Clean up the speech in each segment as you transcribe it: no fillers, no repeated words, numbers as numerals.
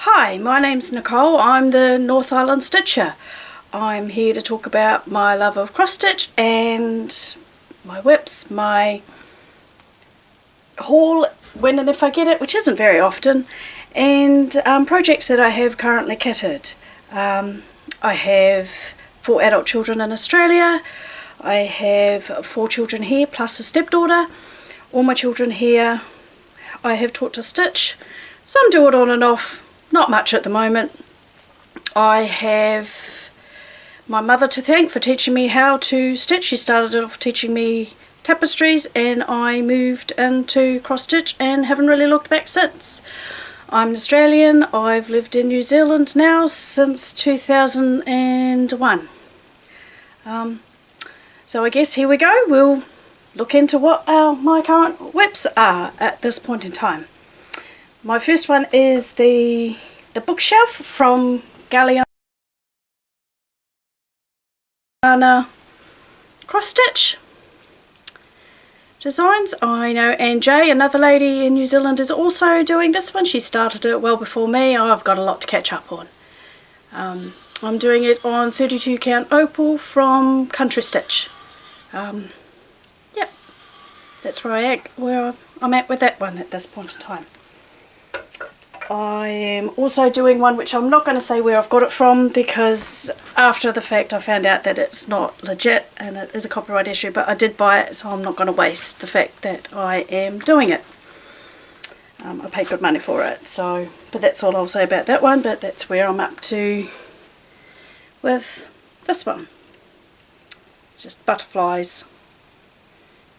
Hi, my name's Nicole. I'm the North Island Stitcher. I'm here to talk about my love of cross stitch and my whips, my haul when and if I get it, which isn't very often, and projects that I have currently kitted. I have 4 adult children in Australia. I have 4 children here plus a stepdaughter. All my children here I have taught to stitch. Some do it on and off, not much at the moment. I have my mother to thank for teaching me how to stitch. She started off teaching me tapestries and I moved into cross stitch and haven't really looked back since. I'm an Australian. I've lived in New Zealand now since 2001. So I guess here we go. We'll look into what my current whips are at this point in time. My first one is the bookshelf from Galliana Cross Stitch Designs. I know Anne J, another lady in New Zealand, is also doing this one. She started it well before me. I've got a lot to catch up on. I'm doing it on 32 count opal from Country Stitch. Yep, that's where I'm at with that one at this point in time. I am also doing one which I'm not going to say where I've got it from, because after the fact I found out that it's not legit and it is a copyright issue, but I did buy it, so I'm not going to waste the fact that I am doing it. I paid good money for it, so, but that's all I'll say about that one. But that's where I'm up to with this one. It's just butterflies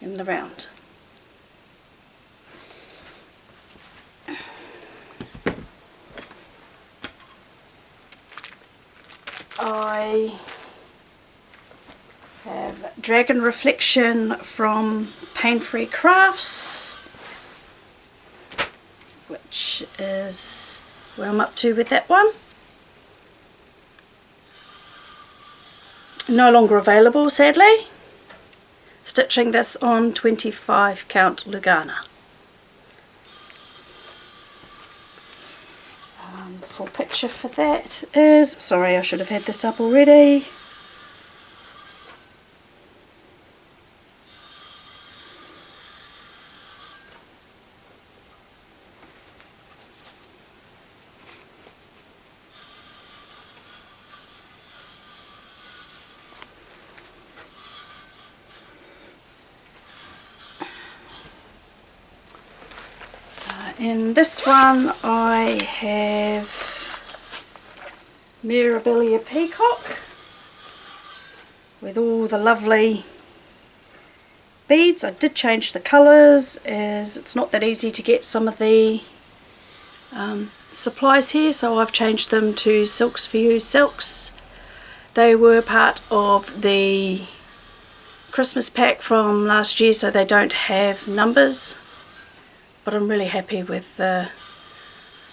in the round. I have Dragon Reflection from Pain Free Crafts, which is where I'm up to with that one. No longer available, sadly. Stitching this on 25 count Lugana. The full picture for that is, sorry, I should have had this up already. In this one I have Mirabilia Peacock with all the lovely beads. I did change the colours as it's not that easy to get some of the supplies here, so I've changed them to Silks for You silks. They were part of the Christmas pack from last year, so they don't have numbers. But I'm really happy with the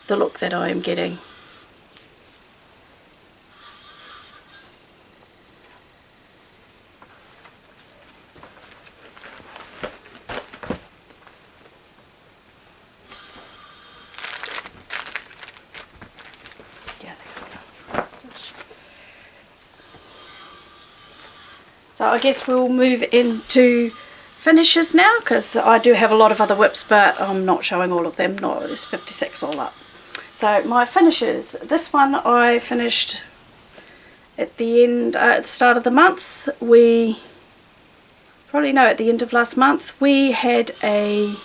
look that I am getting. So I guess we'll move into finishes now, because I do have a lot of other whips, but I'm not showing all of them. No, there's 56 all up. So my finishes, this one I finished at the end, at the start of the month. We probably know at the end of last month we had a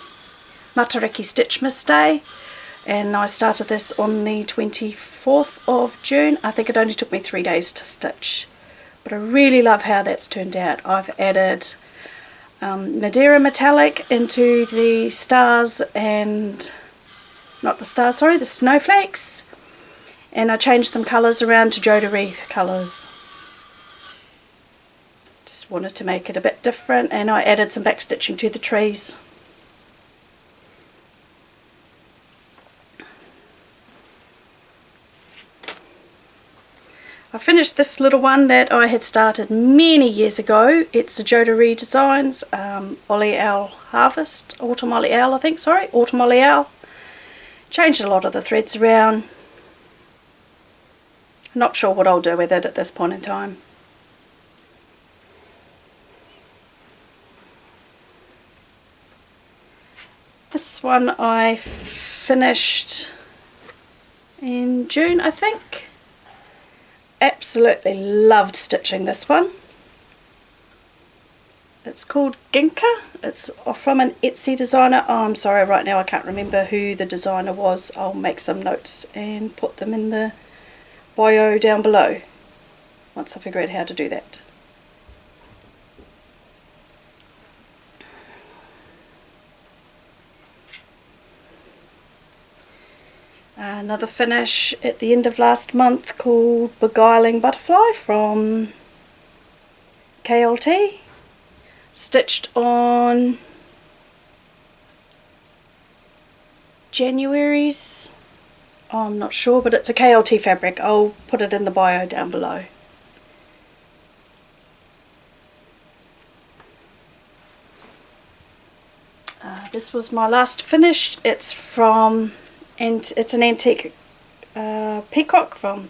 Matariki Stitchmas Day, and I started this on the 24th of June. I think it only took me 3 days to stitch, but I really love how that's turned out. I've added Madeira metallic into the stars, and not the stars, sorry, the snowflakes, and I changed some colours around to Jodyri colours. Just wanted to make it a bit different, and I added some back stitching to the trees. I finished this little one that I had started many years ago. It's a Jodyri Designs, Olly Owl Harvest, Autumn Olly Owl I think, sorry, Autumn Olly Owl. Changed a lot of the threads around, Not sure what I'll do with it at this point in time. This one I finished in June, I think. Absolutely loved stitching this one. It's called Ginka. It's from an Etsy designer. Oh, I'm sorry, right now I can't remember who the designer was. I'll make some notes and put them in the bio down below once I figure out how to do that. Another finish at the end of last month called Beguiling Butterfly from KLT. Stitched on January's, oh, I'm not sure, but it's a KLT fabric. I'll put it in the bio down below. This was my last finish. It's from, and it's an antique peacock from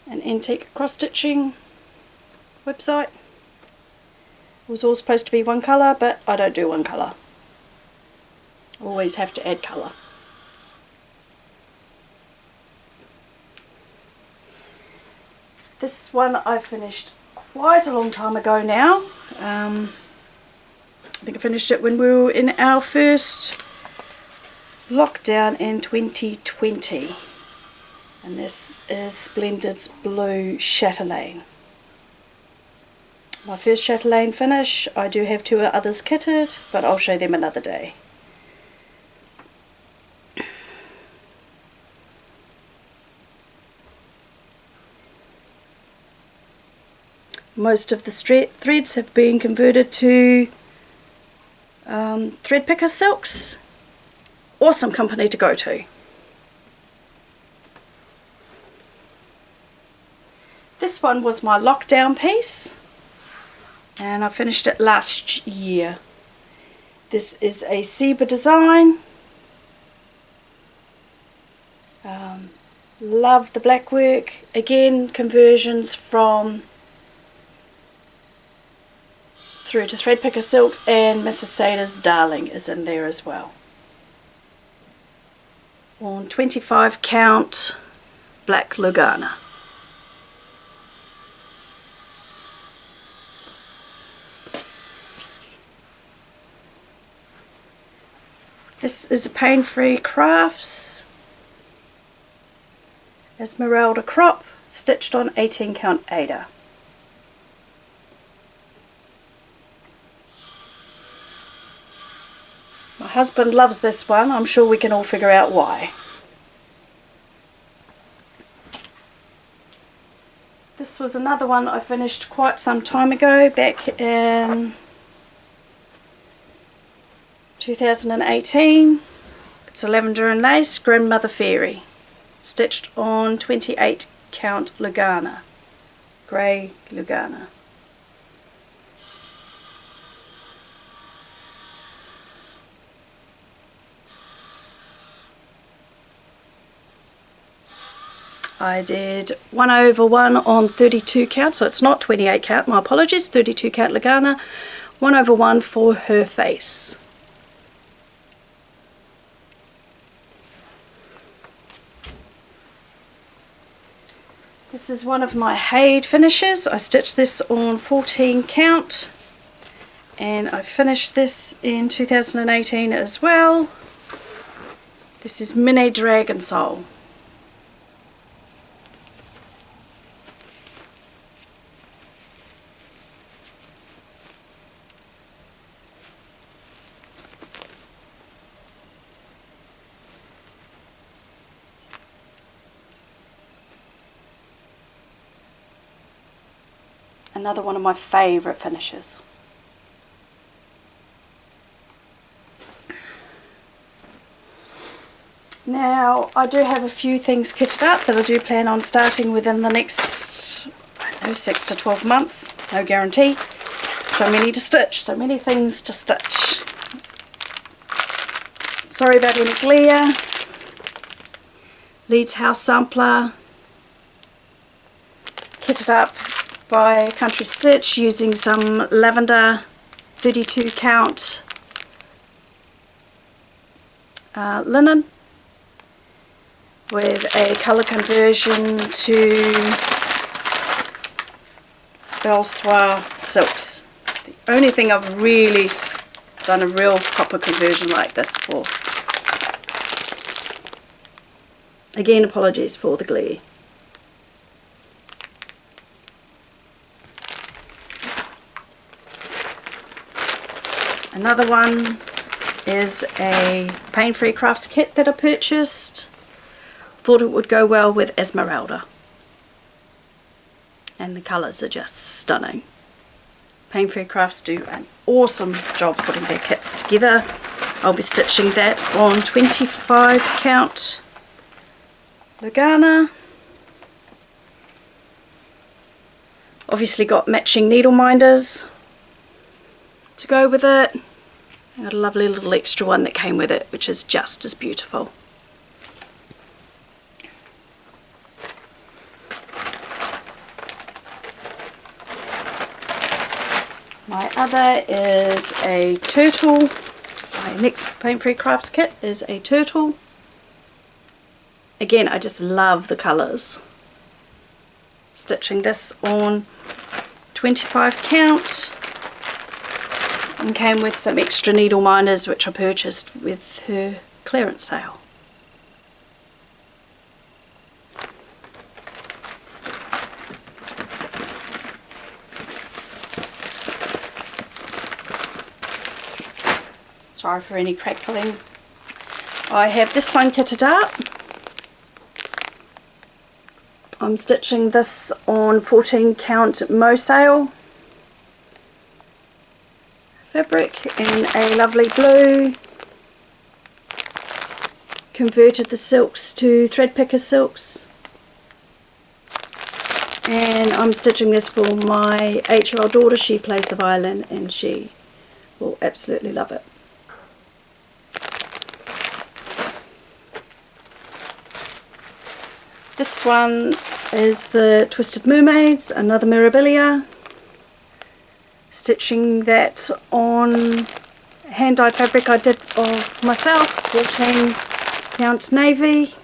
an antique cross stitching website. It was all supposed to be one colour, but I don't do one colour. Always have to add colour. This one I finished quite a long time ago now. I think I finished it when we were in our first lockdown in 2020. And this is Splendid's Blue Chatelaine. My first chatelaine finish. I do have two others kitted, but I'll show them another day. Most of the threads have been converted to thread picker silks. Awesome company to go to. This one was my lockdown piece, and I finished it last year. This is a zebra design. Love the black work. Again, conversions from through to thread picker silks, and Mrs. Sada's Darling is in there as well. On 25 count black Lugana. This is a Pain-Free Crafts Esmeralda crop, stitched on 18 count Ada. My husband loves this one. I'm sure we can all figure out why. This was another one I finished quite some time ago, back in 2018. It's a Lavender and Lace Grandmother Fairy, stitched on 28 count Lugana, grey Lugana. I did 1/1 on 32 count, so it's not 28 count, my apologies, 32 count Lugana, 1/1 for her face. This is one of my Haid finishes. I stitched this on 14 count, and I finished this in 2018 as well. This is Mini Dragon Soul. Another one of my favourite finishes. Now, I do have a few things kitted up that I do plan on starting within the next, I don't know, 6 to 12 months. No guarantee. So many to stitch, so many things to stitch. Sorry about any glare. Leeds House Sampler. kitted up by Country Stitch using some lavender 32 count linen with a colour conversion to Belsoir silks. The only thing I've really done a real proper conversion like this for. Again, apologies for the glare. Another one is a pain-free crafts kit that I purchased. Thought it would go well with Esmeralda. And the colours are just stunning. Pain-free crafts do an awesome job putting their kits together. I'll be stitching that on 25 count Lugana. Obviously got matching needle minders to go with it. I got a lovely little extra one that came with it, which is just as beautiful. My other is a turtle. My next pain-free crafts kit is a turtle. Again, I just love the colours. Stitching this on 25 count. And came with some extra needle minders which I purchased with her clearance sale. Sorry for any crackling. I have this one kitted up. I'm stitching this on 14 count Mo Sale fabric in a lovely blue. Converted the silks to thread picker silks. And I'm stitching this for my 8-year-old daughter. She plays the violin and she will absolutely love it. This one is the Twisted Mermaids, another Mirabilia. Stitching that on hand-dyed fabric I did of myself, 14 count navy.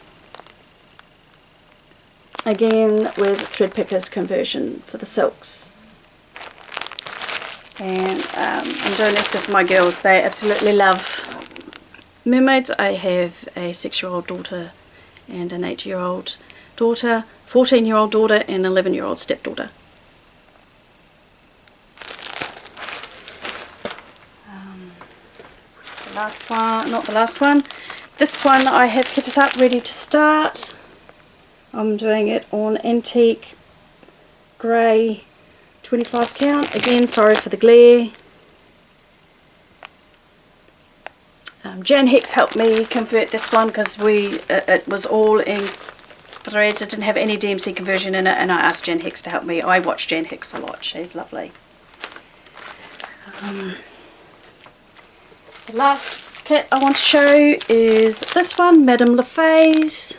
Again with thread pickers conversion for the silks. And I'm doing this because my girls, they absolutely love mermaids. I have a 6-year-old daughter and an 8-year-old daughter, 14-year-old daughter and 11-year-old stepdaughter. The last one, not the last one, this one I have kitted up ready to start. I'm doing it on antique grey 25 count. Again, sorry for the glare. Jan Hicks helped me convert this one because it was all in threads. It didn't have any DMC conversion in it, and I asked Jan Hicks to help me. I watch Jan Hicks a lot. She's lovely. The last kit I want to show is this one, Madame LaFay's.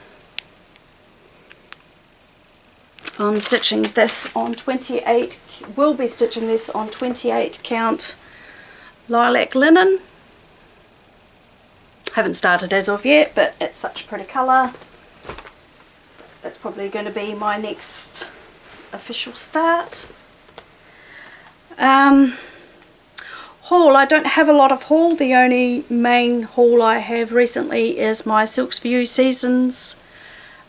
I'm stitching this on 28, will be stitching this on 28 count lilac linen. Haven't started as of yet, but it's such a pretty colour. That's probably going to be my next official start. Haul, I don't have a lot of haul. The only main haul I have recently is my Silks for You Seasons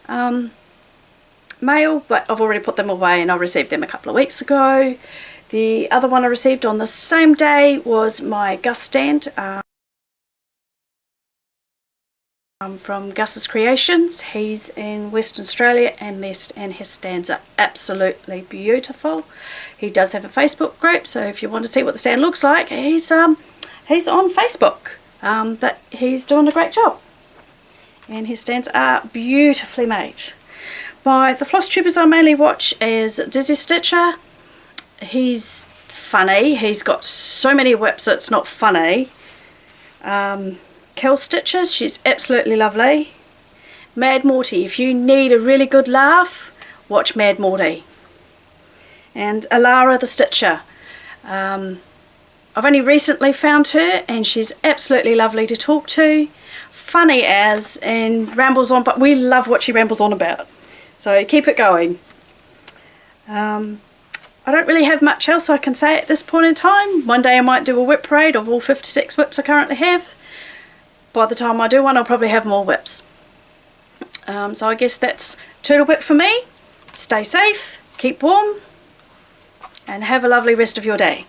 mail, but I've already put them away and I received them a couple of weeks ago. The other one I received on the same day was my Gus stand from Gus's Creations. He's in Western Australia and his stands are absolutely beautiful. He does have a Facebook group, so if you want to see what the stand looks like, he's on Facebook, but he's doing a great job and his stands are beautifully made. The FlossTubers I mainly watch is Dizzy Stitcher. He's funny, he's got so many whips it's not funny. Kel Stitches, she's absolutely lovely. Mad Morty, if you need a really good laugh, watch Mad Morty. and Alara the Stitcher. I've only recently found her, and she's absolutely lovely to talk to, funny as, and rambles on, but we love what she rambles on about. So keep it going. I don't really have much else I can say at this point in time. One day I might do a whip parade of all 56 whips I currently have. By the time I do one, I'll probably have more whips. So I guess that's Turtle Whip for me. Stay safe, keep warm, and have a lovely rest of your day.